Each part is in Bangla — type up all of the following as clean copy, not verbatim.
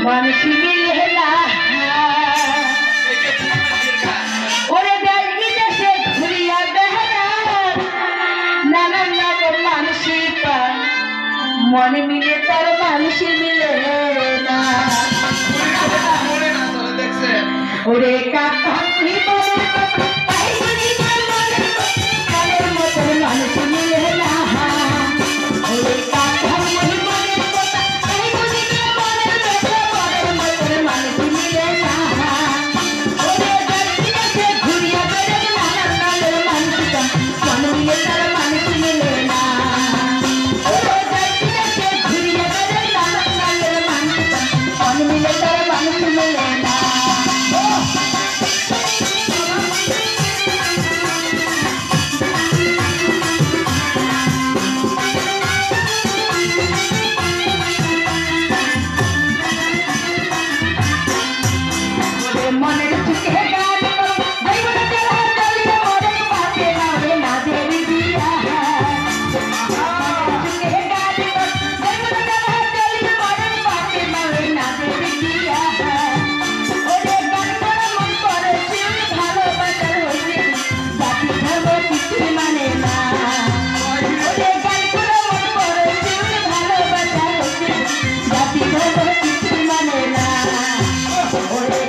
মানুষ মিলে না ওরে দেশ বিদেশে ঘুরিয়া বেড়ান নানান রকম মানুষই পান মন মিলে তার মানুষ মিলে না ওরে কাকা তুই মনের মতন মানুষ মিলে না ওরে কাকা তুই মনের মতন মানুষ মিলে না ওরে দেশে ঘুরিয়া বেড়ান নানান নামের মানুষ মন মিলে তার মানুষ মিলে না ওরে দেশে ঘুরিয়া বেড়ান নানান নামের মানুষ মন মিলে তার মানুষ মিলে না মনের সুখে গান জীবন চলা চলিয়ে মরে পাতে নামে না দেরি দিয়া মনের সুখে গান জীবন চলা চলিয়ে মরে পাতে নামে না দেরি দিয়া ওরে গান করে মন করে শিল ভালোবাসার হইছে জাতি ধর্ম কিছু মানে না ওরে গান করে মন করে শিল ভালোবাসার হইছে জাতি ধর্ম কিছু মানে না ওরে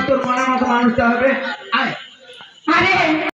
তোর মনের মতো মানুষটা হবে। আরে